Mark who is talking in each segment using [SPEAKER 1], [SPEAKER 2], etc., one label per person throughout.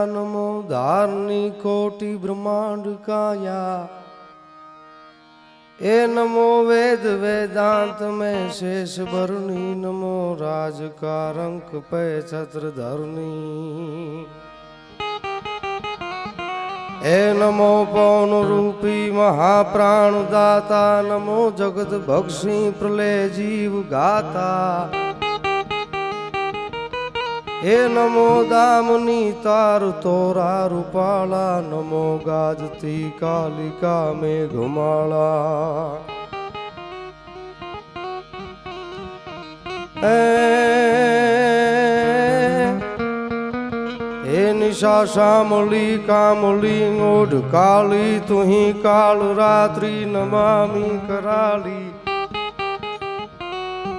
[SPEAKER 1] नमो धारनी कोटि ब्रह्मांड काया। ए नमो वेद वेदांत में शेष भरनी। नमो राज का रंक पे छत्र धरनी। ए नमो पौन रूपी महाप्राण दाता। नमो जगत भक्षी प्रलय जीव गाता। हे नमो दामनी तार तोरा रूपाला। नमो गाजती कालिका में घुमाला। हे निशा श्यामली कामली ओढ़ काली। तुही काल रात्रि नमामि कराली।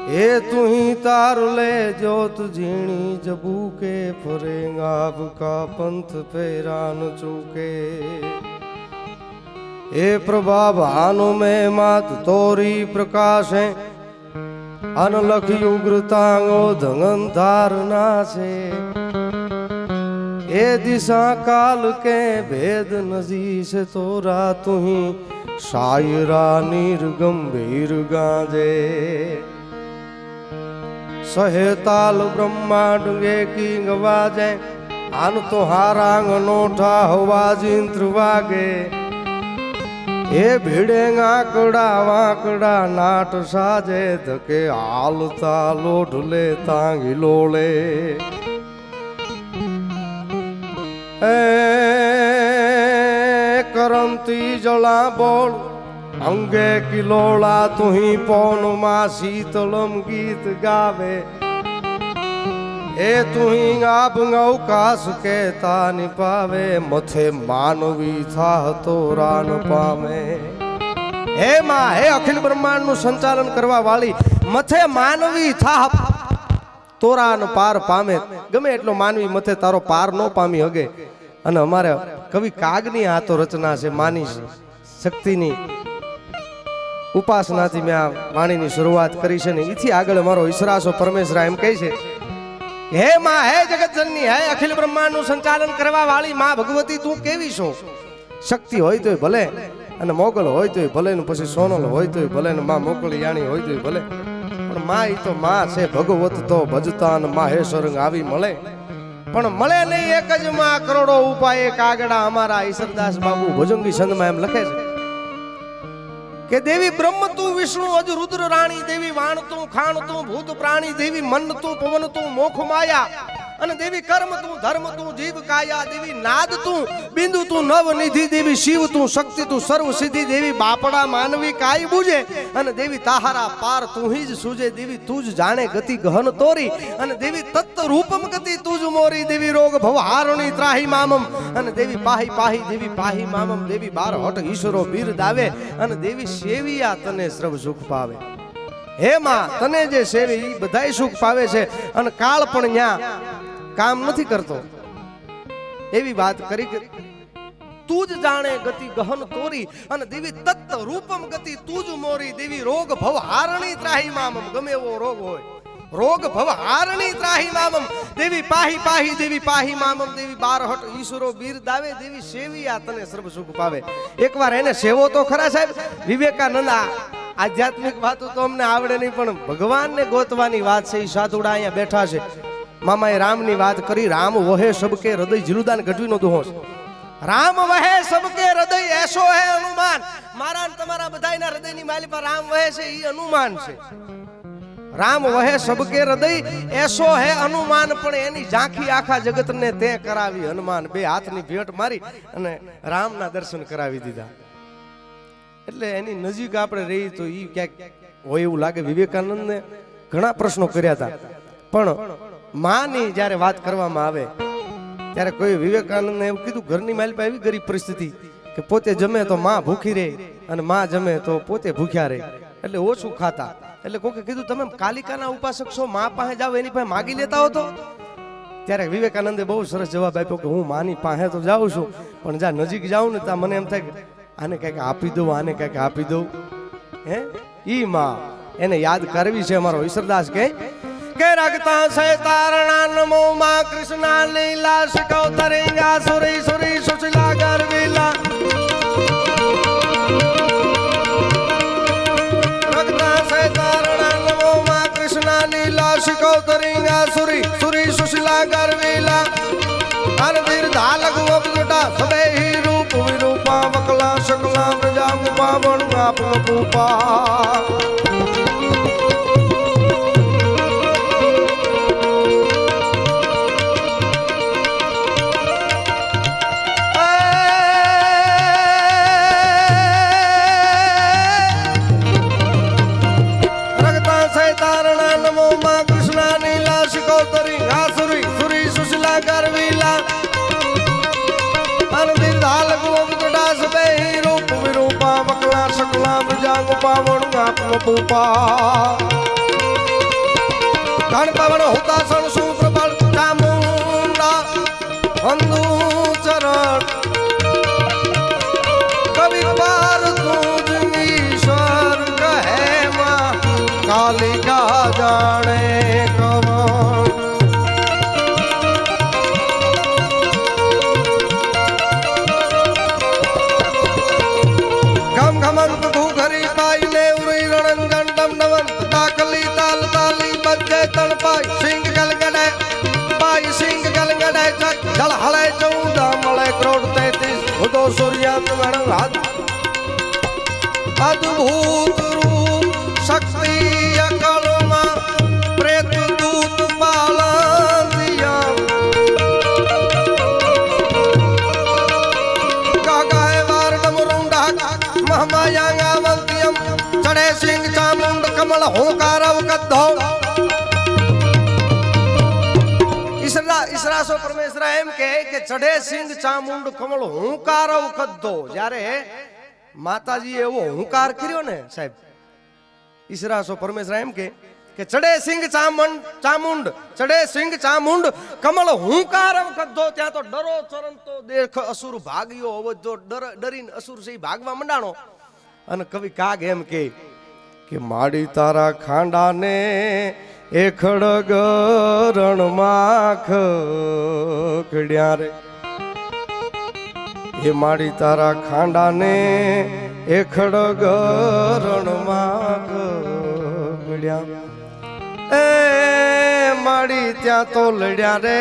[SPEAKER 1] हे तुही तार ले जोत झीणी। जबू के फरेंगा आपका पंथ पेरा न चूके। हे प्रभा भानु में मात तोरी प्रकाश है। अनलख उग्रतांगो धंगन धारना से। हे दिशा काल के भेद नजी से तोरा। तुही शायरा नीर गंभीर गाजे। सहेताल ब्रह्मांड गे की गवाजे। आन तो हारांग नोठा हवाज इंद्र वागे। हे भिड़ेगा कड़ा वाकड़ा नाट साजे। धके हालता लोढले तांगी लोले। करंती जला बोल अंगे किलोला। तुही पौन मां शीतलम गीत गावे। ए तुही आप अवकाश कहता निपावे। मथे मानवी था तोरा न पामे। हे मां हे अखिल ब्रह्मांड नु संचालन करवा वाली। मथे मानवी था तोरा न पार पामे। गमे એટલો માનવી મથે તારો પાર નો પામી હગે। અને અમારે કવિ કાગની આ તો રચના છે માની શક્તિની ઉપાસનાથી મેં આ વાણીની શરૂઆત કરી છે ને એથી આગળ અમારો ઈશ્વરાસો પરમેશ્વર એમ કહે છે હે માં હે જગત જનની હે અખિલ બ્રહ્માંડનું સંચાલન કરવા વાળી માં ભગવતી તું કેવી છો। શક્તિ હોય તોય ભલે અને મોગલ હોય તોય ભલે ને પછી સોનલ હોય તોય ભલે ને માં મોકળી યાણી હોય તોય ભલે પણ માં ઈ તો માં છે ભગવત તો ભજતા ને માહેશ્વર આવી મળે પણ મળે નહીં એક જ માં કરોડો ઉપાય કાગડા। અમારા ઈશ્વરદાસ બાબુ ભુજંગી છંદમાં એમ લખે છે કે દેવી બ્રહ્મ તું વિષ્ણુ અજ રુદ્ર રાણી। દેવી વાણ તું ખાણ તું ભૂત પ્રાણી। દેવી મન તું પવન તું મોખ માયા। અને દેવી કર્મ તું ધર્મ તું જીવ કાયા। દેવી નાદ તું બિંદુ તું નવ નિધિ। દેવી શિવ તું શક્તિ તું સર્વ સિદ્ધિ। દેવી બાપડા માનવી કાઈ બુજે અને દેવી તાહારા પાર તું ही જ सूजे। देवी तुझ जाने गति गहन तोरी અને દેવી તત્ત રૂપમ ગતિ तुझ मोरी। देवी रोग भव हारणी ત્રાહી મામમ અને દેવી પાહી પાહી દેવી પાહી મામમ। દેવી બાર હટ ઈશ્વરો બીર દાવે અને દેવી સેવિયા તને સર્વ સુખ પાવે। હે માં તને જે સેવી ઈ બધાય સુખ પાવે છે અને કાળ પણ ન્યા કામ નથી કરતો એવી વાત કરી કે તું જ જાણે ગતિ ગહન તોરી અને દેવી તત્ત રૂપમ ગતિ તું જ મોરી। દેવી રોગ ભવ હારણી ત્રાહી મામમ ગમે એવો રોગ હોય રોગ ભવ હારણી ત્રાહી મામમ। દેવી પાહી પાહી દેવી પાહી મામમ। દેવી બાર હટ ઈશ્વરો બીર દાવે। દેવી સેવિયા તને સર્વ સુખ પાવે। એકવાર એને સેવો તો ખરા સાહેબ। વિવેકાનંદ આધ્યાત્મિક વાતો તો અમને આવડે નહીં પણ ભગવાનને ગોતવાની વાત છે। ઈ સાધુડા અહીંયા બેઠા છે। મામાએ રામની વાત કરી। રામ વહે સબકે હૃદય જીલુદાન ગઢવીનો દોહો છે। રામ વહે સબકે હૃદય એસો હે હનુમાન। મારા ને તમારા બધાયના હૃદયની માલી પર રામ વહે છે ઈ હનુમાન છે। રામ વહે સબકે હૃદય એસો હે હનુમાન। પણ એની ઝાંખી આખા જગતને તે કરાવી હનુમાન। બે હાથની ભેટ મારી અને રામના દર્શન કરાવી દીધા। એટલે એની નજીક આપણે રહી તો ઈ ક્યાંક હોય એવું લાગે। વિવેકાનંદને ઘણા પ્રશ્નો કર્યા હતા પણ માની જ્યારે વાત કરવામાં આવે ત્યારે કોઈ વિવેકાનંદને એવું કીધું ઘરની માલિક એવી ગરીબ પરિસ્થિતિ કે પોતે જમે તો માં ભૂખી રહે અને માં જમે તો પોતે ભૂખ્યા રહે એટલે ઓછું ખાતા। એટલે કોકે કીધું તમે કાલિકાના ઉપાસક છો માં પાસે જાઓ એની પાસે માગી લેતા હો તો। ત્યારે વિવેકાનંદે બહુ સરસ જવાબ આપ્યો કે હું માની પાસે તો જાઉં છું પણ જ્યાં નજીક જાઉં ને ત્યાં મને એમ થાય કે આને કંઈક આપી દઉં આને કંઈક આપી દઉં। હે ઈ માં એને યાદ કરવી છે। અમારો ઈશ્વરદાસ કહે કે રગતા સે તારણા નમો માં કૃષ્ણ લીલા શિકો તરેંગા સુરી સુરી સુશીલા ગરવીલા રગતા સે તારણા નમો માં કૃષ્ણ લીલા શિકો તરેંગા સુરી સુરી સુશીલા ગરવીલા અનવીર ધાલક વપજટા સબે હી રૂપ વિરૂપા વકલા શકલા પ્રજાંગ પાવન આપનો પૂપા પાવન આપનો પૂપા ધન પવન હોતા સણ સુપ્રબળ ચામુંડા હંદુ ચરણ કવિ પાર તુજ ઈશ્વર કહે માં કાલિકા જાણે જળ હળે 14 મળે કરોડ 33 ઉદો સૂર્યાંત અદ્ભુત રૂપ શક્તિ અકળમાં પ્રેત દૂત પાલંદિયા ગાગાય વારડમ રૂંડા મહમાયાંગાવંતિયમ ચડે સિંહ ચામુંડ કમળ હોંકારવ કદ્ધો ઈસરાસો પરમેશ્વર એમ કે ચઢે સિંહ ચામુંડ કમળ હુંકારવ કદ્ધો જ્યારે માતાજી એવો હુંકાર કર્યો ને સાહેબ ઈસરાસો પરમેશ્વર એમ કે ચઢે સિંહ ચામુંડ ચઢે સિંહ ચામુંડ કમળ હુંકારવ કદ્ધો ત્યાં તો ડરો ચરંતો દેખ અસુર ભાગ્યો અવધો ડરીને અસુર છે ભાગવા મંડાણો અને કવિ કાગ એમ કે માડી તારા ખાંડાને એ ખડગ રણમાં ખડ્યા રે એ માડી તારા ખાંડાને એ ખડગ રણમાં ખડ્યા એ માડી ત્યાં તો લડ્યા રે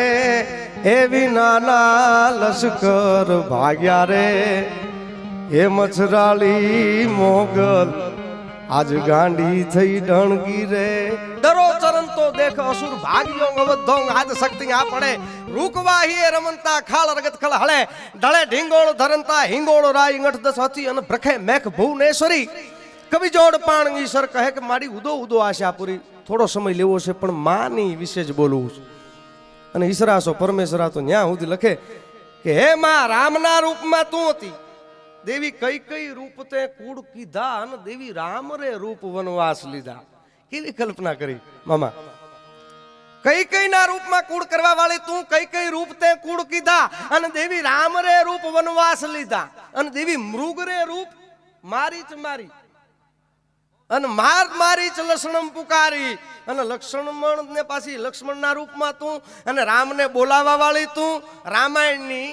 [SPEAKER 1] એ વિનાના લશ્કર ભાગ્યા રે એ મછરાળી મોગલ આજ ગાંડી થઈ ડણગી રે ડરો ચરંતો દેખ અસુર ભાગ્યો અવધો આજ શક્તિ આ પડે રૂકવાહી રમનતા ખાળ રગત ખળ હળે ઢળે ઢીંગોળ ધરંતા હિંગોળ રાય અંગઠ દસ હતી અને પ્રખે મેઘ ભુવનેશ્વરી કવિ જોડ પાણ ઈશ્વર કહે કે મારી ઉદો ઉદો આશા પૂરી થોડો સમય લેવો છે પણ માની વિશે જ બોલવું છે અને ઈશ્વરાસો પરમેશ્વરા તો ન્યા સુધી લખે કે હે માં રામના રૂપમાં તું હતી દેવી કઈ કઈ રૂપ તે કૂડ કીધા અને દેવી રામ રે રૂપ વનવાસ લીધા કેવી કલ્પના કરી મામા કઈ કઈ ના રૂપમાં કૂડ કરવા વાળી તું કઈ કઈ રૂપ તે કૂડ કીધા અને દેવી રામ રે રૂપ વનવાસ લીધા અને દેવી મૃગ રે રૂપ મારી જ મારી અને મારી જ લક્ષ્મણ પુકારી અને લક્ષ્મણ ને પાછી લક્ષ્મણ ના રૂપમાં તું અને રામને બોલાવા વાળી તું રામાયણની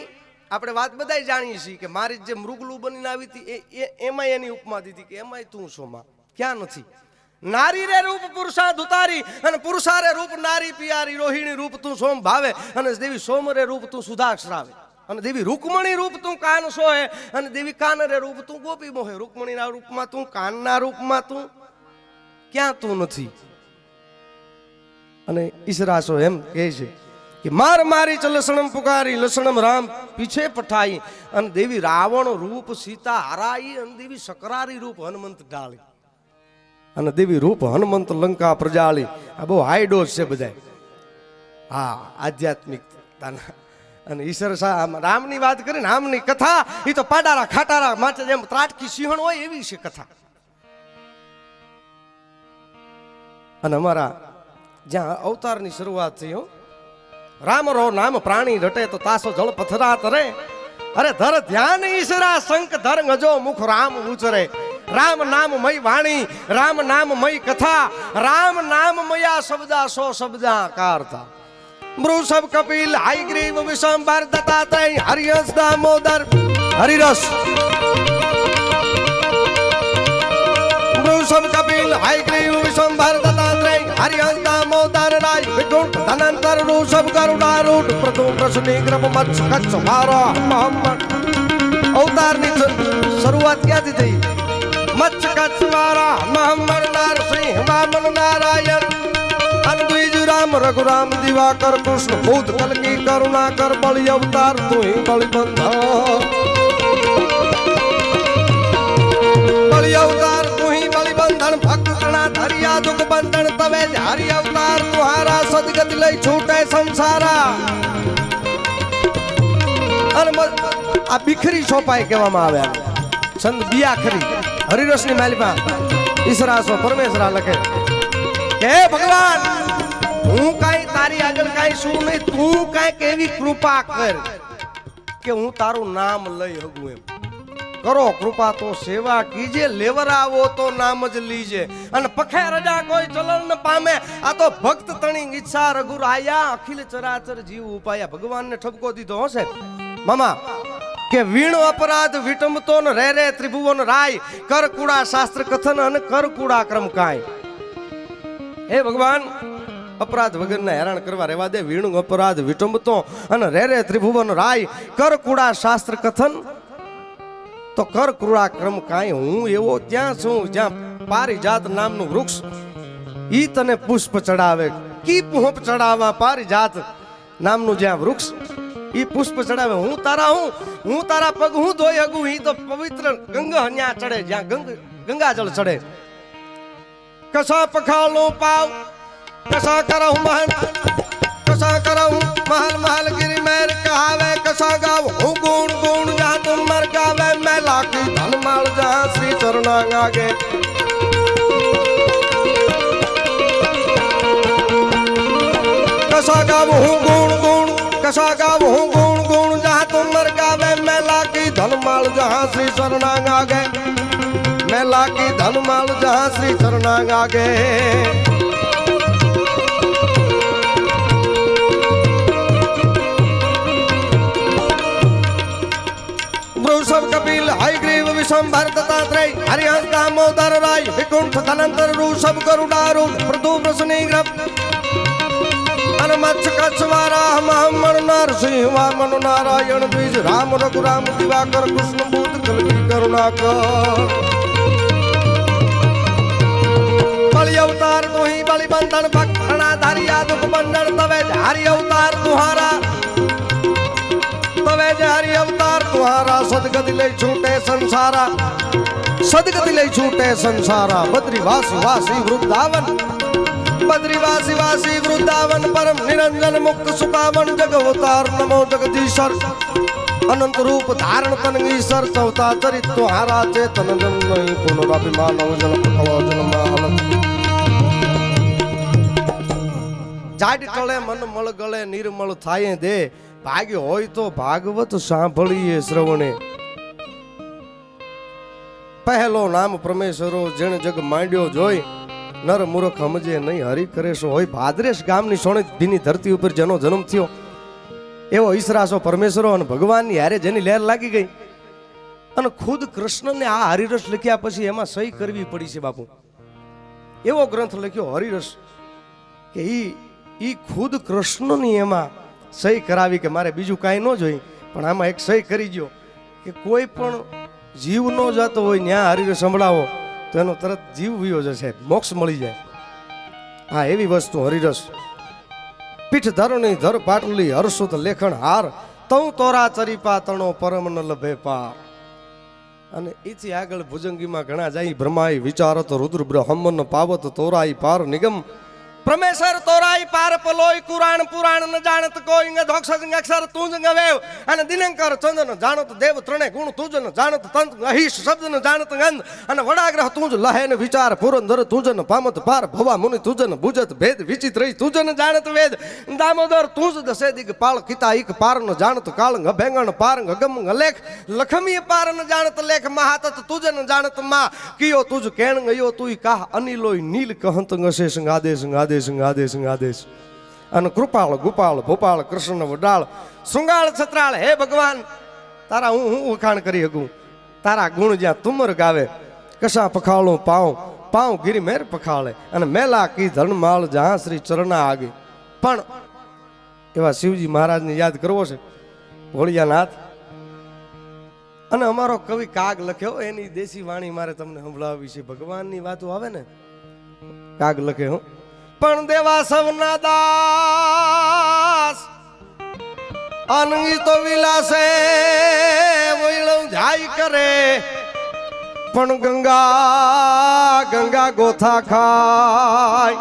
[SPEAKER 1] આપણે વાત બધાય જાણીએ છીએ કે મારી જે મૃગલું બનીને આવી હતી એમાં એની ઉપમા દીધી કે એમાંય તું છો માં ક્યાં નથી નારી રે રૂપ પુરુષા ધુતારી અને પુરુષા રે રૂપ નારી પિયારી રોહિણી રૂપ તું સોમ ભાવે અને દેવી સોમ રે રૂપ તું સુધાક્ષરાવે અને દેવી રૂકમણી રૂપ તું કાન સોહે અને દેવી કાન રે રૂપ તું ગોપી મોહે રૂકમણીના રૂપમાં તું કાનના રૂપમાં તું ક્યાં તું નથી અને ઈશરાસો એમ કહે છે कि मार मारी चल लसणम पुकारी लसणम राम पीछे पठाई अन देवी रावण रूप सीता हराई अन देवी सकरारी रूप हनुमंत डाली अन देवी रूप हनुमंत लंका प्रजाली आ बहु हाई डोज छे बधाय हाँ आध्यात्मिकताना अन ईश्वर रामनी वात करी रामनी कथा ई तो पाडारा खाटारा माटे जेम ત્રાટકી સિંહણ હોય એવી છે કથા અને અમારા જ્યાં અવતારની શરૂઆત થઈ હો राम रो नाम प्राणी रटे तो तासो जल पथरा तरे अरे धर ध्यान ईश्वरा शंख धर गजो मुख राम उचरे રામ નામમય વાણી, રામ નામમય કથા, રામ નામમયા શબ્દા સો શબ્દા કારતા. વૃષભ કપિલ હાયગ્રીવ વિશંબર દત્તાત્રેય હરિયસ દામોદર હરિરસ. વૃષભ કપિલ હાયગ્રીવ વિશંબર દત્તાત્રેય હરિયસ દામોદર રાય વિકુંઠ ધનંતર વૃષભ ગરુડારૂઢ પ્રથમ પ્રશ્ની ગ્રહ મત્સ્ય કચ્છ વારો મોહમ્મદ. અવતારની શરૂઆત ક્યાંથી થઈ? મત્સ્ય કચ્છ વારા મોહમ્મદ નરસિંહ વામન નારાયણ અનબીજ રામ રઘુરામ દિવાકર કૃષ્ણ ભૂત કલકી કરુણાકર બળી અવતાર તું બળી બંધન. બળી અવતાર તું બળી બંધન ભક્ત તણા ધરિયા દુઃખ બંધન તવે હરિ અવતાર તુહારા સદગતિ લઈ છૂટે સંસારા. અને આ બિખરી સોપાઈ કહેવામાં આવ્યા. સંત બિયાખરી હરિરસની માલિકા ઈસરાસો પરમેશ્વરા લખે કે ભગવાન હું કાઈ તારી આગળ કાઈ શું નહીં, તું કાઈક એવી કૃપા કર કે હું તારું નામ લઈ હગું. એમ કરો કૃપા તો સેવા કીજે, લેવરાવો તો નામ જ લીજે. અને પખે રજા કોઈ ચલણ ન પામે, આ તો ભક્ત તણી ઈચ્છા રઘુરાયા અખિલ ચરાચર જીવ ઉપાયા. ભગવાનને ઠપકો દીધો હશે મામા કે વીણ અપરાધ વિટમતો ન રે રે ત્રિભુવન રાય કર કુડા શાસ્ત્ર કથન અને કર કુડા ક્રમ કાય. હે ભગવાન અપરાધ વગરના હેરાન કરવા રહેવા દે. વીણું અપરાધ વિટંબતો અને રે રે ત્રિભુવન રાય કર કુડા શાસ્ત્ર કથન તો કર કુડા ક્રમ કાય. હું એવો ત્યાં છું જ્યાં પારિજાત નામનું વૃક્ષ ઈ તને પુષ્પ ચડાવે. કી પુષ્પ ચડાવવા? પારિજાત નામનું જ્યાં વૃક્ષ ઈ પુષ્પ ચડાવે. હું તારા પગ હું ધોઈ હગું. ઈ તો પવિત્ર ગંગા ન્યા ચડે જ્યાં ગંગાજળ ચડે. કસા પખાલો પાવ કસા કરહું મહલ, કસા કરહું મહલ મહલ ગિરી મેર કહાવે. કસા ગાવ હું ગુણ ગુણ જા તુમ મર ગાવે. મેં લાખી ધન માળ જા શ્રી ચરણા આગે. કસા ગાવ હું ગુણ ગુણ, કસા ગાવ હું ગુણ ગુણ જા તુમ મર ગાવે. મેં લાખી ધન માળ જા શ્રી ચરણા આગે. મેં લાખી ધન માળ જા શ્રી ચરણા આગે. વૃષભ કપિલ હાયગ્રીવ વિશંભર દત્તાત્રેય હરિહંસ દામોદર રાય વિકુંઠ ધનંતર વૃષભ ગરુડારૂઢ પ્રથમ પ્રશ્ની ગ્રહ અને મત્સ્ય કચ્છ વારા મોહમ્મદ નરસિંહ વામન નારાયણ બીજ રામ રઘુરામ દિવાકર કૃષ્ણ ભૂત કલકી કરુણાકર. બળી અવતાર તુહી બળી બંધન ભક્ત તણા ધરિયા દુઃખ બંધન તવે હરિ અવતાર તુહારા. તવે હરિ અવતાર તુહારા સદગતિ લઈ છૂટે સંસારા. સદગતિ લઈ છૂટે સંસારા. બદ્રી વાસી વાસી વૃંદાવન, બદ્રી વાસી વાસી વૃંદાવન પરમ નિરંજન મુક્ત સુપાવન જગવતાર નમો જગદીશર. અનંત રૂપ ધારણ તન ઈશ્વર ચૌતા ચરિત તુહારા ચેતન જન્મ પુનરાભિમાન જન કળો જન્મ. જાડ ટળે મન મળ ગળે નિર્મળ થાય દે. ભાગ્ય હોય તો ભાગવત સાંભળીએ શ્રવણે. પહેલો નામ પરમેશ્વરો જેણ જગ માંડ્યો જોઈ નર મૂર્ખ સમજે નહીં હરિ કરે સો હોય. ભાદરેશ ગામની સોણે ભીની ધરતી ઉપર જેનો જન્મ થયો એવો ઈસરાસો પરમેશ્વરો અને ભગવાનની હારે જેની લહેર લાગી ગઈ અને ખુદ કૃષ્ણને આ હરિરસ લખ્યા પછી એમાં સહી કરવી પડી છે બાપુ. એવો ગ્રંથ લખ્યો હરિરસ કે ઈ ખુદ કૃષ્ણની એમાં સહી કરાવી કે મારે બીજું કાંઈ ન જોઈ પણ આમાં એક સહી કરી ગયો કે કોઈ પણ જીવ ન જતો હોય ત્યાં હરિરસ સંભળાવો તો એનો તરત જીવ વિયો જશે, મોક્ષ મળી જાય. હા એવી વસ્તુ હરિરસ. પીઠ ધરણી ધર પાટલી હર્ષુત લેખણ હાર તઉ તોરા ચરીપા તણો પરમ ન લભે પાર. અને એથી આગળ ભુજંગીમાં ઘણા જાય બ્રહ્માઈ વિચારત રુદ્ર બ્રહ્મન પાવત તોરાઈ પાર નિગમ પરમેશ્વર તોરાઈ પાર પલોય કુરાણ પુરાણ ન જાણત કોઈ અંગ ધોક્ષ અક્ષર તું જ વેવ અને દિનંકર ચંદ્ર ન જાણત દેવ ત્રણે ગુણ તું જ ન જાણત તંત અહિશ શબ્દ ન જાણત ગંધ અને વડાગ્રહ તું જ લહે ન વિચાર પુરંદર તું જ ન પામત પાર ભવા મુનિ તું જ ન બુજત ભેદ વિચિત્ર તું જ ન જાણત વેદ દામોદર તું જ દસે દિગ પાળ કિતા ઇક પાર ન જાણત કાળંગ ભેંગણ પારંગ ગમ લેખ લખમી પાર ન જાણત લેખ મહાતત તું જ ન જાણત માં કિયો તું જ કેણ ગયો તું કાહ અનિલોય નીલ કહંત ગશે સંગ આદેશ આદેશ આદેશ અને કૃપાળ ગોપાળ ભોપાળ કૃષ્ણ વડાળ શૃંગાળ છત્રાળ હે ભગવાન તારા હું વખાણ કરી શકું તારા ગુણ જ્યાં તુમર ગાવે કશા પખાળું પાઉં ગીરી મેર પખાળે અને મેલા કી ધનમાળ જહાં શ્રી ચરણા આગે પણ એવા શિવજી મહારાજને યાદ કરવો છે ભોળિયાનાથ અને અમારો કવિ કાગ લખ્યો એની દેશી વાણી મારે તમને સંભળાવવી છે ભગવાનની વાતો આવે ને કાગ લખે હું પણ દેવા સવના દાસ અનંગી તો વિલાસે વૈળવ જાય કરે પણ ગંગા ગોથા ખાય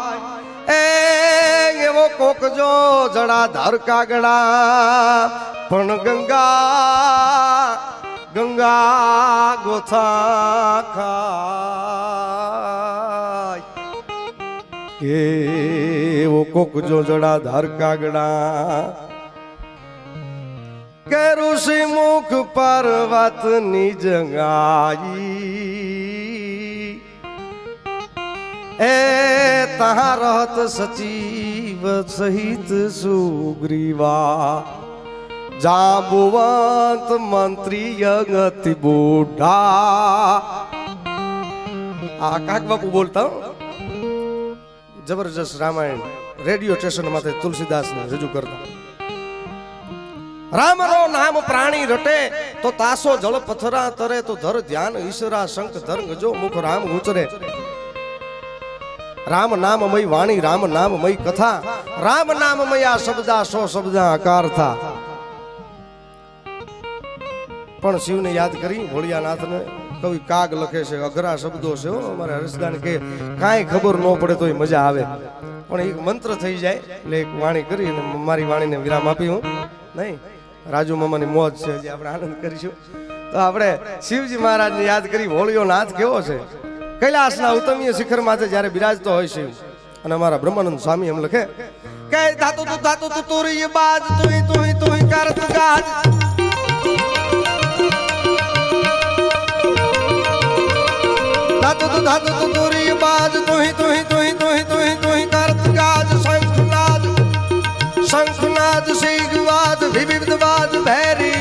[SPEAKER 1] એવો કોક જો જડા ધર કાગડા પણ ગંગા ગોથા ખાય એવો કોક જો જડા ધાર કાગડા કે ઋષિ મુખ પર્વત ની જંગાઈ એ તહા રહત સચીવ સહિત સુગ્રીવા જાંબુવંત મંત્રી યગતિ બુઢા આ કાક બાપુ બોલતા જબરજસ્ત રામાયણ રેડિયો સ્ટેશન માથે તુલસીદાસ ને રજૂ કરતા રામ રો નામ પ્રાણી રટે તો તાસો જળ પથરા તરે તો ધર ધ્યાન ઈશ્વરા શંખ ધર્મ જો મુખ રામ ઉચરે રામ નામ મય વાણી રામ નામ મય કથા રામ નામ મય શબ્દા સો શબ્દા આકાર થા પણ શિવને યાદ કરી ભોળિયાનાથને કવિ કાગ લખે છે અઘરા શબ્દો છે અમારે હર્ષદાન કે કાંઈ ખબર ન પડે તોય મજા આવે પણ એક મંત્ર થઈ જાય એટલે એક વાણી કરી અને મારી વાણીને વિરામ આપી હું નહીં રાજુ મામાની મોજ છે જે આપણે આનંદ કરીશું તો આપણે શિવજી મહારાજને યાદ કરી ભોળિયો નાથ કેવો છે કૈલાસના ઉત્તમીય શિખર માથે જ્યારે બિરાજતો હોય શિવ અને અમારા બ્રહ્માનંદ સ્વામી એમ લખે કે ધાતુ તું તુરી બાજ તુહી કરત ગાજ धातु तुरी बाज तुही करत गाज शंखनाद सीगवाद विविधवाद भैरी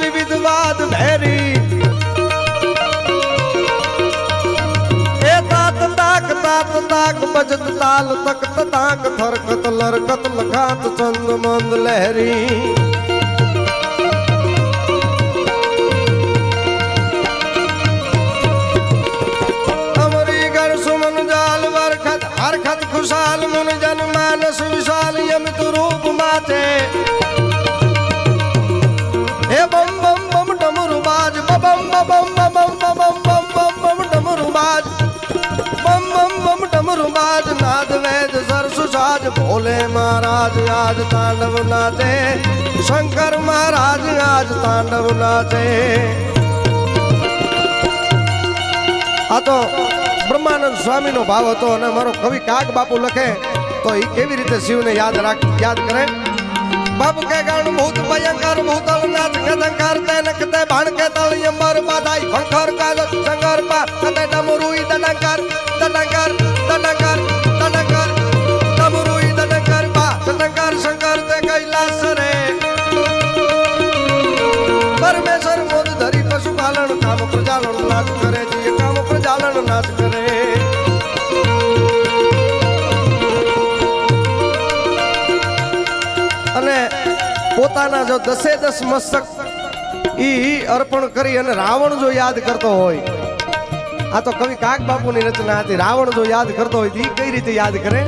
[SPEAKER 1] विविधवाद भैरी ए तात ताक बजत ताल तक ताक थरकत लरकत लखात चंद मंद लहरी अमरी गण सुमन जाल वरखत हरखत खुशाल मुन जन मानस विशाल यमित रूप माते हे बम बम बम डमरू बाज बम बम बम बम बम बम बम डमरू बाज बम बम बम डमरू बाज नाद वेद सरसु साज भोले महाराज आज तांडव नाचे शंकर महाराज आज तांडव नाचे आ तो ब्रह्मानंद स्वामी नो भाव હતો અને મારો કવિ કાગ બાપુ લખે તો એ કેવી રીતે શિવને યાદ કરે बाबू के गण भूत भयंकर भूतल नाथ गदंकर तैनक ते भाण के तल यंबर बाधाई फंखर काल संगर पा कते डमरुई दडंकर दडंकर दडंकर दडंकर डमरुई दडंकर पा दडंकर शंकर ते कैलाश रे પ્રજાલન નાચ કરે છે કામ પ્રજાલન નાચ કરે અને પોતાના જો 10 મસ્તક ઈ અર્પણ કરી અને રાવણ જો યાદ કરતો હોય આ તો કવિ કાગ બાપુની રચના હતી રાવણ જો યાદ કરતો હોય ઈ કઈ રીતે યાદ કરે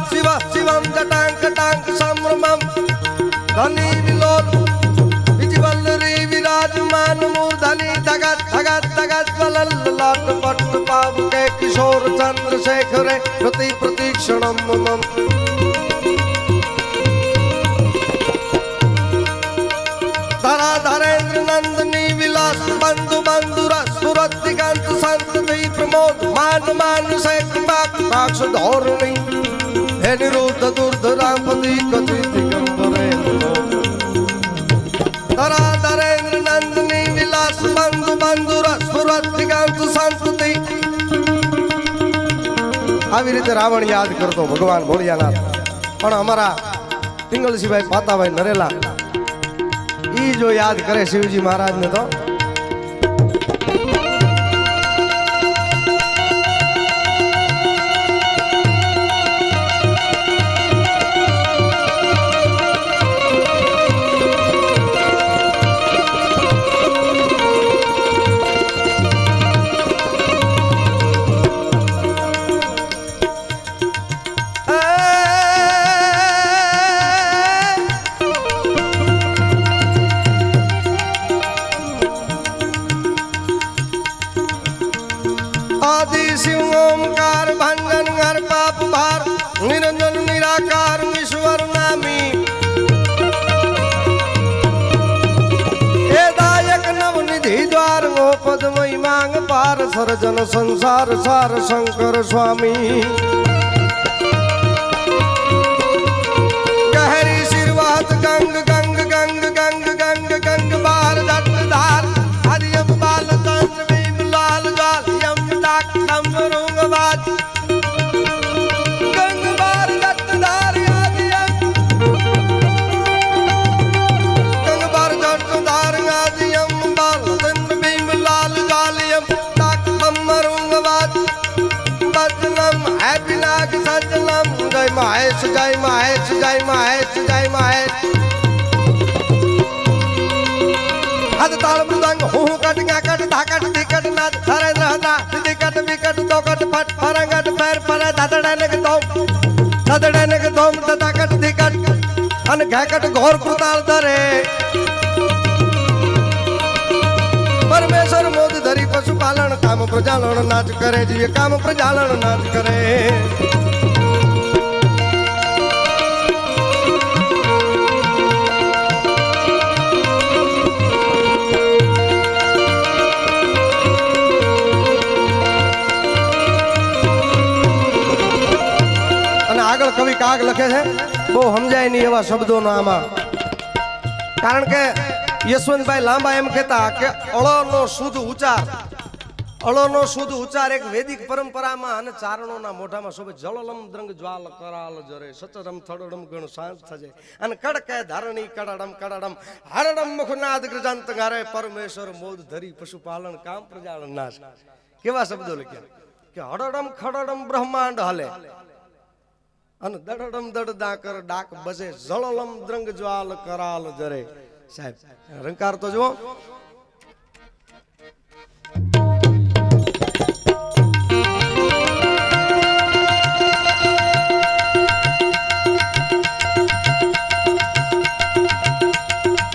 [SPEAKER 1] शिव शिवम जटांक टांक संभ्रमम धनी विलोल विजवल्लरी विराजमान मूर्धनि धगत धगत धगत वलल लाट पट पाव के किशोर चंद्रशेखर प्रति प्रतीक्षणम मम धरा धरेंद्र नंदनी विलास बंधु बंधुरा सुरत दिगंत संतति प्रमोद मान मान से कृपाक्ष धोरणी हे निरुद्ध दुर्धरापति कथि दिगंबरेन्द्र धरा धरेंद्र नंदनी विलास बंधु बंधुरा सुरत दिगंत संतति આવી રીતે રાવણ યાદ કરતો ભગવાન ભોળિયાનાથ પણ અમારા પિંગલસિંહભાઈ પાતાભાઈ નરેલા ઈ જો યાદ કરે શિવજી મહારાજ ને તો निरंजन निराकार ईश्वर नामी हे दायक नवनिधि द्वार वो पदमयी मांग पार सर्जन संसार सार शंकर स्वामी गहरी सिरवात गंग गंग गंग गंग गंग गंग बार दत्त धार हरियम बाल चंद्र भीम लाल जाल यम डाक डमरुंगवाद जय महेश जय महेश जय महेश जय महेश हद ताल मृदंग हूँ कट क्या कट धाकट धिकट नाद हरेंद्र हदा दिकट विकट दोकट फट फरंगट पैर पर धदड़ने के दोम तदाकट धिकट अन घैकट घोर कृताल दरे परमेश्वर मोद धरी पशुपालन काम प्रजालन नाच करे जी काम प्रजालन नाच करे कवि काग लखे है वो समझाय नहीं एवं शब्दों आमा कारण के यशवंत भाई लांबा एम कहता कि अळो नो शुद्ध उच्चार एक वैदिक परंपरा में अने चारणों ना मोढा में शोभे जललम द्रंग ज्वाल कराल जरे सचरम थड़डम गण शांत थजे अने कड़के धारणी कड़डम कड़डम हरडम मुखनाद गृजंत गारे परमेश्वर मोद धरी पशुपालन काम प्रजालन नाश केवा शब्दों लख्या कि हरडम खड़डम ब्रह्मांड हले અને દડડમ દડદા કર ડાક બસે જળલમ દ્રંગ જ્વાલ કરાલ જરે સાહેબ રંકાર તો જુઓ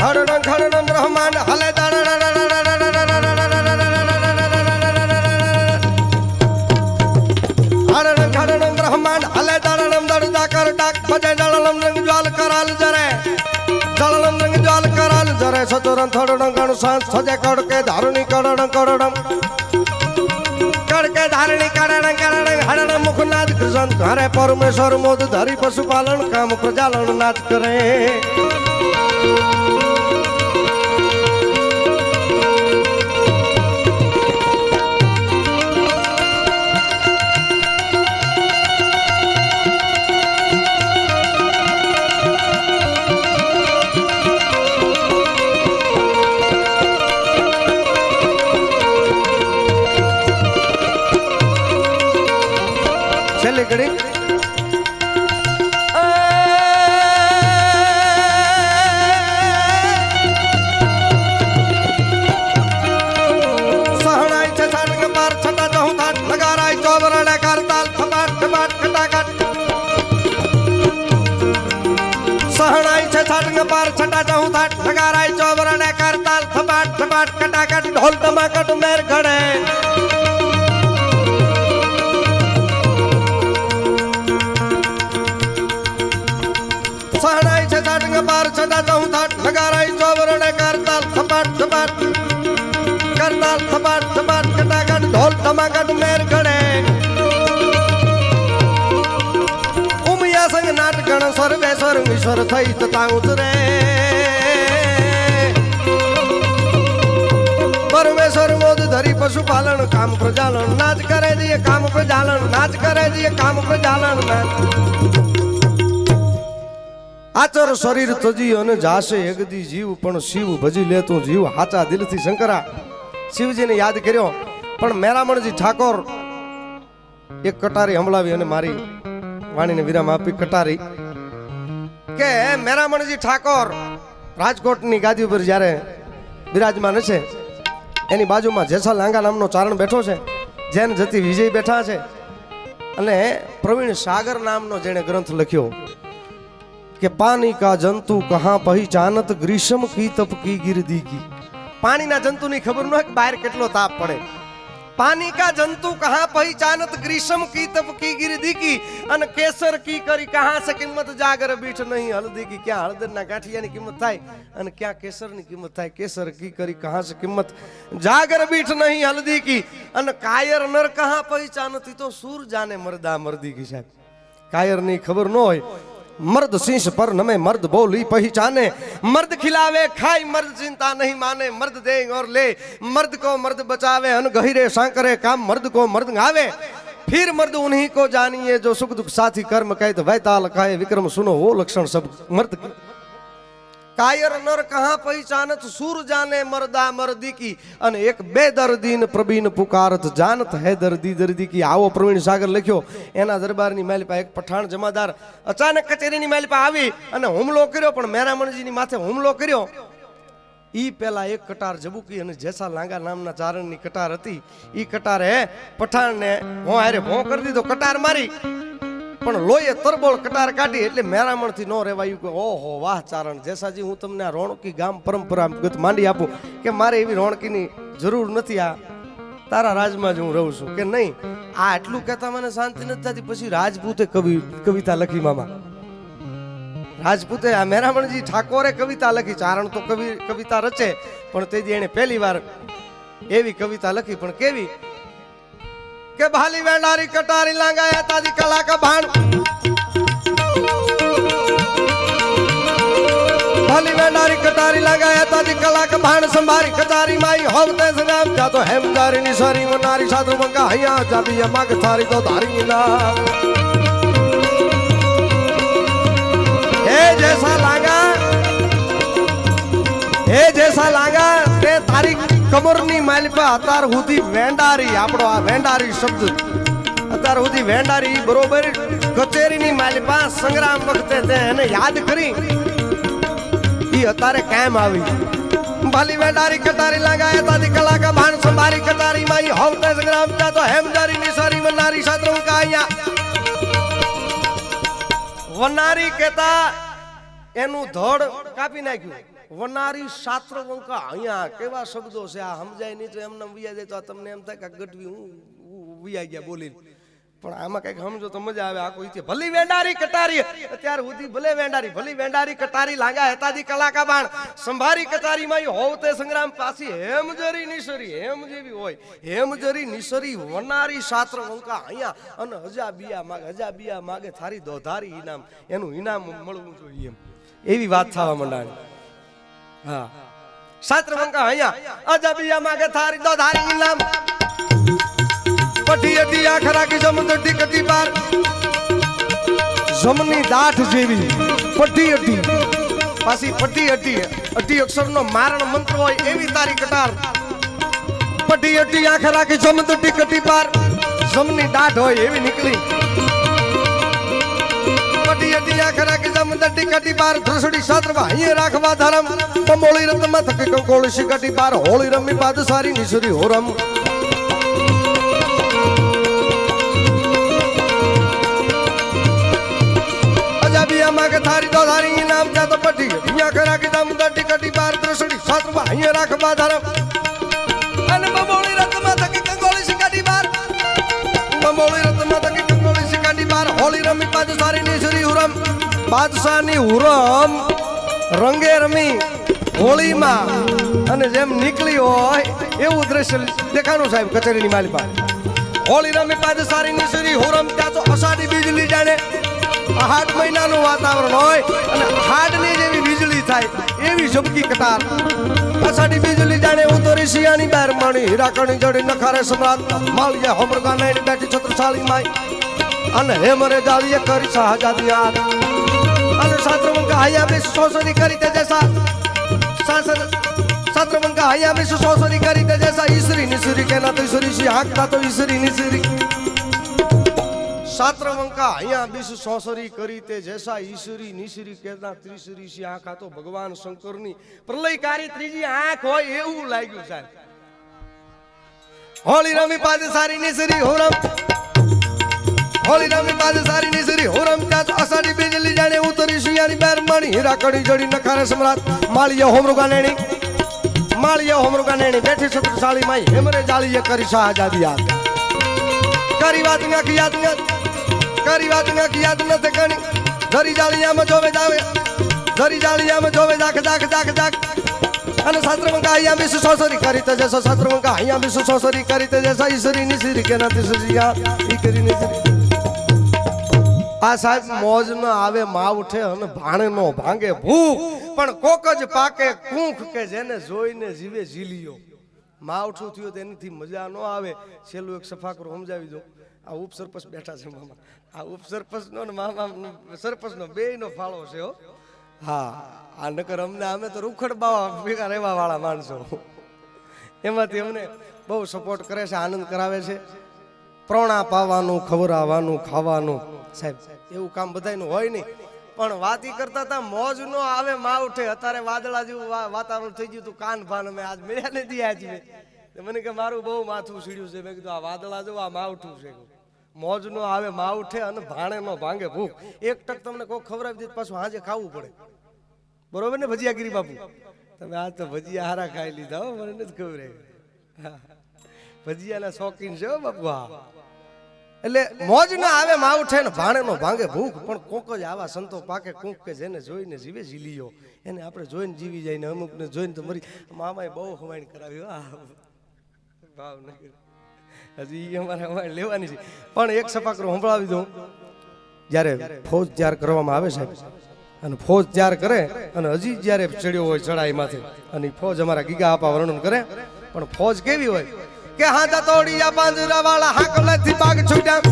[SPEAKER 1] હરડમ ખરડમ બ્રહ્માંડ હલે હરડમ ખરડમ બ્રહ્માંડ હલે बजे जललम रंग ज्वाल कराल जरे जललम रंग ज्वाल कराल जरे सचोरन थड़डम गण सांस सजे कड़के धारणी कड़डम कड़डम कड़के धारणी कड़डम कड़डम हरडम मुखनाद કૃષ્ણ ઘરે પરમેશ્વર મોદ ધરી પશુપાલન કામ પ્રજાલન નાચ કરે છેલ્લી ઘડી સહણાઈ છે સાટ કે બાર છટા જહું થાટ લગારાય ચોબરડે કરતાલ થપાટ થપાટ ખટાખટ સહણાઈ છે સાટ કે બાર છટા જહું થાટ લગારાય ચોબરડે કરતાલ થપાટ થપાટ ખટાખટ ઢોલ ધમાકટ મેર ઘડે સહણાઈ છે સાટ કે બાર છટા જહું થાટ લગારાય ચોબરડે કરતાલ થપાટ થપાટ કરતાલ થપાટ થપાટ ખટાખટ ઢોલ ધમાકટ મેર ઘડે ઉમિયા સંગ નાટગણ સર્વેશ્વર ઈશ્વર થઈ તથા ઉતરે પરમેશ્વર મોદ ધરી પશુપાલન કામ પ્રજાલન નાચ કરે જીએ કામ પ્રજાલન નાચ કરે જીએ કામ પ્રજાલન નાચ આચર શરીર તજી અને જાશે એકદી જીવ પણ શિવ ભજી લેતો જીવ હાચા દિલથી શંકરા શિવજીને યાદ કર્યો પણ મેરામણજી ઠાકોર એક કટારી હંભળાવી અને મારી વાણીને વિરામ આપી કટારી કે મેરામણજી ઠાકોર રાજકોટની ગાદી ઉપર જ્યારે બિરાજમાન છે એની બાજુમાં જેસા લાંગા નામનો ચારણ બેઠો છે જેન જતી વિજય બેઠા છે અને પ્રવીણ સાગર નામનો જેણે ગ્રંથ લખ્યો કે પાણી કા જંતુ કહા પહેચાનત ગ્રીષ્મ કી તપ કી ગિરદી કી પાણીના જંતુની ખબર ન હોય કે બહાર કેટલો તાપ પડે પાણી કા જંતુ કહા પહેચાનત ગ્રીષ્મ કી તપ કી ગિરદી કી અને કેસર કી કરી કહા સે કિંમત જાગર બીઠ નહીં હલ્દી કી ક્યાં હળદરના ગાંઠિયાની કિંમત થાય અને ક્યાં કેસરની કિંમત થાય કેસર કી કરી કહા સે કિંમત જાગર બીઠ નહીં હલ્દી કી અને કાયર નર કહા પહેચાનત તો સૂર જાને મરદા મર્દી કી સાહેબ કાયરની ખબર ન હોય मर्द शीश पर नमे मर्द बोली पहचाने मर्द खिलावे खाई मर्द चिंता नहीं माने मर्द दे और ले मर्द को मर्द बचावे अन गहिरे सांकरे काम मर्द को मर्द गावे फिर मर्द उन्हीं को जानिए जो सुख दुख साथी कर्म कहे तो वैताल कहे विक्रम सुनो वो लक्षण सब मर्द की कायर नर कहाँ पहचानत सूर जाने मर्दा मर्दी की अने एक बेदर्दीन प्रवीण पुकारत जानत है दर्दी दर्दी की आवो प्रवीण सागर लख्यो एना दरबारनी महल पर एक पठाण जमादार अचानक कचेरीनी महल पर आवी अने हुमलो कर्यो पण मेरामणजीनी माथे हुमलो कर्यो ई पेला एक कटार जबुकी अने जेसा लांगा नामना चारणनी कटार हती ई कटारे पठाणने भों हारे भों कर दीधो कटार मारी पण लोये तरबोळ कटार काढी એટલે મેરામણથી નો રેવાયું કે ઓહો વાહ ચારણ જેસાજી હું તમને આ રોણકી ગામ પરંપરાગત માંડી આપું કે મારે એવી રોણકીની જરૂર નથી આ તારા રાજમાં જ હું રહું છું કે નહીં આ આટલું કહેતા મને શાંતિ નથી થતી પછી રાજપૂતે કવિતા લખી મામા રાજપૂતે આ મેરામણજી ઠાકોરે કવિતા લખી ચારણ તો કવિતા રચે પણ તેજી એને પહેલી વાર એવી કવિતા લખી પણ કેવી के भाली वेंडारी कटारी लांगाया ताजी कला का भाण भाली वेंडारी कटारी लांगाया ताजी कला का भाण संभारी कटारी माई होवते संगाम जा तो हेमदारी निसारी वो नारी साधु मंगा हया जाबी यमा के थारी तो धारी ना हे जैसा लांगा ते तारी कमरनी माल पे अतार हुदी वेंडारी आपड़ो आ वेंडारी शब्द अतार हुदी वेंडारी बरोबर कचेरीनी माल पे संग्राम वखते ते एने याद करी ई अतारे कायम आवी भाली वेंडारी कटारी लगाया तादी कला का भान संभारी कटारी माई होवते संग्राम का तो हेमदारी निसारी वनारी शास्त्रों का आया वनारी कहता एनु धड़ कापी नाख्યું वनारी शास्त्र वंका अहिया केवा शब्दों से आ समजाय नहीं तो एमने विया जाय तो तमने एम थाय के गटवी हूं विया गया बोली પણ આમાં કઈક સમજો તો મજા આવે. આખું ઈથી ભલી વેંડારી કટારી અત્યાર સુધી ભલે વેંડારી ભલી વેંડારી કટારી લાંગા હેતાજી કલાકા બાણ સંભારી કટારી માં હોવ તે સંગ્રામ પાસી હેમજરી નિસરી હેમ જેવી હોય હેમજરી નિસરી વનારી શાસ્ત્ર વંકા અહીંયા અને હજા બિયા માગે થારી દોધારી ઇનામ એનું ઇનામ મળવું જોઈએ એમ એવી વાત થવા માંડાણી. હા શાસ્ત્ર વંકા અહીંયા હજા બિયા માગે થારી દોધારી ઇનામ પટી અટી આંખ રાખી જમદટી કટી પાર જમની દાઠ જેવી પટી અટી પાછી પટી અટી અક્ષરનો મારણ મંત્ર હોય એવી તારી કટાર પટી અટી આંખ રાખી જમદટી કટી પાર જમની દાઠ હોય એવી નીકળી પટી અટી આંખ રાખી જમદટી કટી પાર ધ્રસડી શાસ્ત્રમાં અહીં રાખવા ધરમ પમોળી રતમાં થકી કંકોળી શિકટી પાર હોળી રમી બાદ સારી નિસરી હોરમ માગે થારી તો ધારી ઇનામ જાતો પટી અહીંયા ખરા કે દમ દટી કટી બાર દ્રસડી શાસ્ત્રમાં અહીંયા રાખવા ધરમ અને બમોળી રતમાં થકી કંકોળી શિકાડી બાર બમોળી રતમાં થકી કંકોળી શિકાડી બાર હોળી રમી બાદશાહની નિસરી હુરમ બાદશાહની હુરમ રંગે રમી હોળીમાં અને જેમ નીકળી હોય એવું દ્રશ્ય દેખાણું સાહેબ કચેરીની માલી પાસે હોળી રમી બાદશાહની નિસરી હુરમ ત્યાં તો અષાઢી બીજલી જાણે 8 મહિનાનું વાતાવરણ હોય અને હાડની જેવી વીજળી થાય એવી ઝબકી કટાર અષાઢી બીજળી જાણે ઉતરી શિયાની બાર માણી હીરાકણી જડી નખારે સમ્રાટ માળિયા હોમરગા નાઈની બેઠી છત્રસાળી માઈ અને હેમરે જાળીએ કરી શાહજાદી યાદ અને શાસ્ત્રવંકા હૈયા બેસ સોસરી કરી તે જૈસા શાસ્ત્રવંકા હૈયા બેસ સોસરી કરી તે જૈસા ઈસરી નિસરી કેના તો ઈસરી સી હાકતા તો ઈસરી નિસરી શાસ્ત્રવંકા અહીંયા બીસ સોસરી કરી તે જૈસા ઈશ્વરી નિશ્રી કેના ત્રિશ્રી સી આંખ આ તો ભગવાન શંકરની પ્રલયકારી ત્રીજી આંખ હોય એવું લાગ્યું સાહેબ. હોળી રમી પાદ સારી નિસરી હોરમ હોળી રમી પાદ સારી નિસરી હોરમ ત્યાં અષાઢી બીજલી જાણે ઉતરી શિયાની બાર માણી હીરા કડી જડી નખારે સમ્રાટ માળિયા હોમરુગા નેણી માળિયા હોમરુગા નેણી બેઠી છત્રસાળી માઈ હેમરે જાળીએ કરી શાહજાદી યાદ કરી વાત ના કી યાદ ના કરી વાત ના કી યાદ ન તે કણી ધરી જાળિયામાં જોવે જાવે ધરી જાળિયામાં જોવે જાખ જાખ જાખ જાખ અને શાસ્ત્રવંકા અહીંયા બેસ સોસરી કરી તે જૈસા શાસ્ત્રવંકા અહીંયા બેસ સોસરી કરી તે જૈસા ઈસરી નિસરી કે ના તિસરિયા ઈ કરી નિસરી આ સાહેબ મોજ ન આવે માવઠે અને ભાણે નો ભાંગે ભૂખ પણ કોક જ પાકે કૂંખ કે જેને જોઈને જીવે ઝીલિયો માવઠું થયું તેનાથી મજા ન આવે. છેલ્લું એક સફાકરું સમજાવી દઉં. આ ઉપસરપંચ બેઠા છે મામા આ ઉપસરપંચનો ને મામા સરપંચનો બેયનો ફાળો છે હો. હા આ નકર અમને અમે તો રૂખડ બાવા ભેગા રહેવા વાળા માણસો એમાંથી અમને બહુ સપોર્ટ કરે છે આનંદ કરાવે છે. પ્રોણા પાવાનું ખવડાવવાનું ખાવાનું સાહેબ એવું કામ બધાયનું હોય નહીં પણ વાત ઈ કરતા હતા મોજ નો આવે માવઠે અત્યારે વાદળા જેવું વાતાવરણ થઈ ગયું તું કાન ભાન અમે આજ મળ્યા નથી આજ મને કે મારું બહુ માથું સીડ્યું છે મેં કીધું આ વાદળા જેવું આ માવઠું છે મોજ નો આવે માવઠે અને ભાણે નો ભાંગે ભૂખ એક ટક તમને કોઈ ખવડાવી દે પાછું હાજે ખાવું પડે બરોબર ને ભજીયા ગીરી બાપુ તમે આજ તો ભજીયા હારા ખાઈ લીધા હો મને નથી ખબર ભજીયાના શોખીન છે હો બાપુ. હા એટલે મોજ ના આવે માવઠે ને ભાણે નો ભાંગે ભૂખ પણ કોક જ આવા સંતો પાકે કૂંક કે જેને જોઈને જીવે ઝીલિયો એને આપણે જોઈને જીવી જાય ને અમુક ને જોઈને તો મરી મામાએ બહુ હવાઈ કરાવી ભાવ નહીં હજી અમારે હવાઈ લેવાની છે. પણ એક સફાકરું સંભળાવી દઉં. જ્યારે ફોજ તૈયાર કરવામાં આવે સાહેબ અને ફોજ તૈયાર કરે અને હજી જ્યારે ચડ્યો હોય ચડાઈ માથે અને ફોજ અમારા ગીગા આપા વર્ણન કરે પણ ફોજ કેવી હોય કે હાથા તોડિયા પાંજરા વાળા હાકલેથી પાગ છૂટ્યા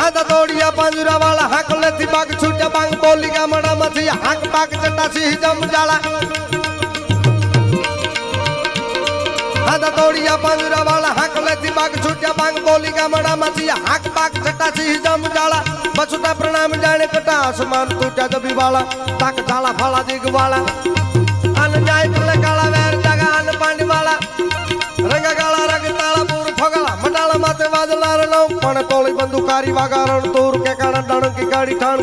[SPEAKER 1] હાથા તોડિયા પાંજરા વાળા હાકલેથી પાગ છૂટ્યા બાંગ બોલી ગામડામાંથી હાક પાક ચટાસી જમ જાળા હાથા તોડિયા પાંજરા વાળા હાકલેથી પાગ છૂટ્યા બાંગ બોલી ગામડામાંથી હાક પાક ચટાસી જમ જાળા બસુટા પ્રણામ જાણે કટા આસમાન તૂટ્યા દબી વાળા તાક ઝાલા ફાળા દીગ વાળા અન જાય કલે કાળા વેર જગા અન પાંડી વાળા રંગ કાળા રંગ તાળા પૂર ફગલા મંડાળા માથે વાદલા રણો પણ તોળી બંદુકારી વાગારણ તૂર કે કાણા ડણકી ગાડી ઠાણ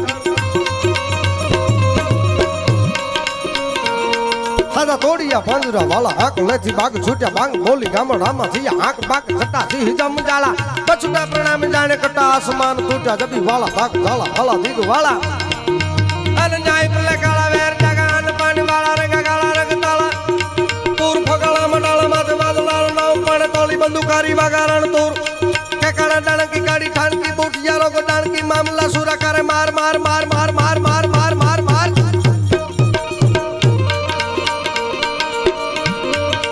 [SPEAKER 1] બધા તોડિયા પાંજરા વાલા હાક લેથી બાગ છૂટ્યા બાંગ બોલી ગામડામાં થી હાક બાગ છટા થી જમ જાલા પછુટા પ્રણામ જાણે કટા આસમાન તૂટ્યા જબી વાલા બાગ જાલા વાલા દીગ વાલા અન ન્યાય પલે કાળા વેર જગા અન પાણી વાળા રંગા કાળા રંગ તાળા તૂર ફગળા મંડાળા માથે વાદળા નાવ પાણે તોલી બંદુકારી વાગારણ તૂર કે કાળા ડાણકી કાડી ઠાણકી બુટિયા રોગો ડાણકી મામલા સુરા કરે માર માર માર માર માર માર માર માર માર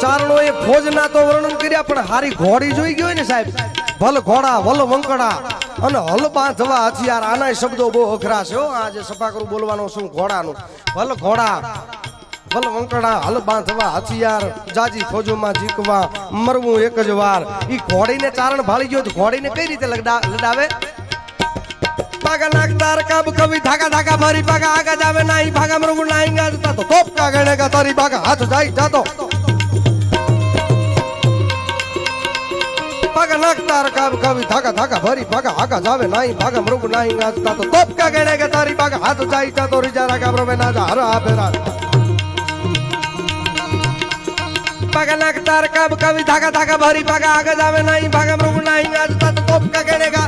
[SPEAKER 1] ચારણો એ ફોજના તો વર્ણન કર્યા પણ હારી ઘોડી જોઈ ગયો ને સાહેબ ભલ ઘોડા વલ વંકડા અને હલ બાંધવા હથિયાર આના શબ્દો બહુ અઘરા છે હો આજે સભાકરું બોલવાનો શું ઘોડાનું ભલ ઘોડા વલ વંકડા હલ બાંધવા હથિયાર જાજી ફોજોમાં જીકવા મરવું એક જ વાર ઈ ઘોડીને ચારણ ભાળી ગયો તો ઘોડીને કઈ રીતે લડાવે પાગા નાગદાર કબ કવિ ધાગા ધાગા મારી પાગા આગા જાવે નહીં ભાગા મરગુ નહીં ગાજતા તો તોપ કા ગણેગા તારી પાગા હાથ જાય જાતો પાગા નાગદાર કબ કવિ ધાગા ધાગા ભરી પાગા આગા જાવે નહીં ભાગા મરગુ નહીં ગાજતા તો તોપ કા ગણેગા તારી પાગા હાથ જાય જાતો રીજા રાગા બ્રવે ના જા હર આભેરા પાગા નાગદાર કબ કવિ ધાગા ધાગા ભરી પાગા આગા જાવે નહીં ભાગા મરગુ નહીં ગાજતા તો તોપ કા ગણેગા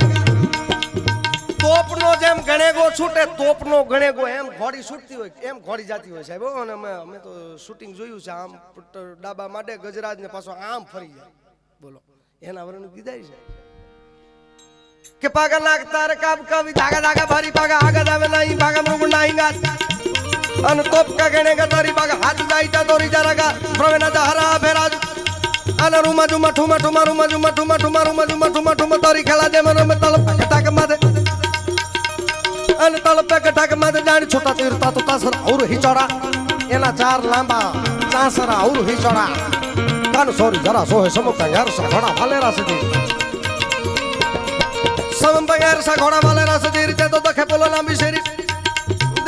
[SPEAKER 1] તોપનો જેમ ગણેગો છૂટે તોપનો ગણેગો એમ ઘોડી છૂટતી હોય એમ ઘોડી જાતી હોય સાહેબ અને અમે તો શૂટિંગ જોયું છે આમ ડાબા માટે ગજરાજ ને પાછો આમ ફરી જાય બોલો એના વર્ણન કીધા છે કે પાગા નાગતા કાબ કવિ ધાગા ધાગા ભરી પાગા આગા જાવે નહીં ભાગા મૃગ નહીં ગાત અને તોપ કા ગણેગા તારી પાગા હાથ જાય તા દોરી જારાગા પ્રવેના જહરા ભેરાજ અને રૂમા જુમા ઠુમા ઠુમા રૂમા જુમા ઠુમા ઠુમા રૂમા જુમા ઠુમા ઠુમા તારી ખેલા દે મને તલપ કટાક માથે અને તલપે કટાક માથે જાણી છોટા તીરતા તો તાસર ઓર હિચોડા એના ચાર લાંબા ચાસરા ઓર હિચોડા કાન સોરી જરા સોહે સમુકા યાર સા ઘોડા વાલેરા સદી સમંપા યાર સા ઘોડા વાલેરા સદી રીતે તો દખે પોલો લાંબી શેરી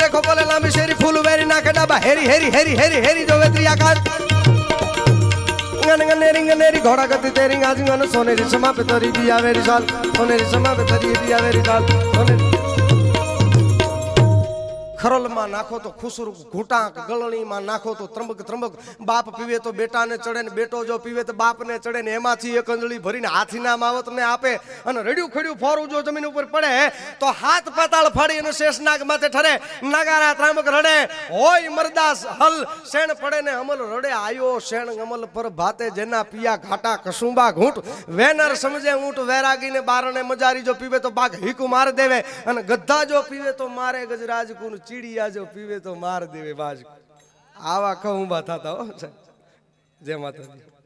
[SPEAKER 1] દેખો પોલે લાંબી શેરી ફૂલ વેરી નાખે ડાબા હેરી હેરી હેરી હેરી હેરી જો વેત્રી આકાશ ગનેરી ઘોડા ગતિ તેરી આજ ગન સોનેરી સમા પે તરી દિયા વેરી સાલ સોનેરી સમા પે તરી દિયા વેરી સાલ સોનેરી ખરોલમાં નાખો તો ખુસરું ઘૂંટાક ગળણીમાં નાખો તો ત્રંબક ત્રંબક બાપ પીવે તો બેટાને ચડે ને બેટો જો પીવે તો બાપને ચડે ને એમાંથી એક અંજળી ભરીને હાથીના માવતને આપે અને રડ્યું ખડ્યું ફોરું જો જમીન ઉપર પડે તો હાથ પાતાળ ફાડી અને શેષનાગ માથે ઠરે નગારા ત્રાંબક રડે હોય મરદાસ હલ શેણ પડે ને અમલ રડે આયો શેણ અમલ પર ભાતે જેના પિયા ઘાટા કસુંબા ઘૂંટ વેનર સમજે ઊંટ વૈરાગીને બારણે મજારી જો પીવે તો બાઘ હીકુ માર દેવે અને ગધા જો પીવે તો મારે ગજરાજ કુન ચીડિયા જો પીવે તો માર દેવે બાજ આવા કહુંબા થતા હો જય માતાજી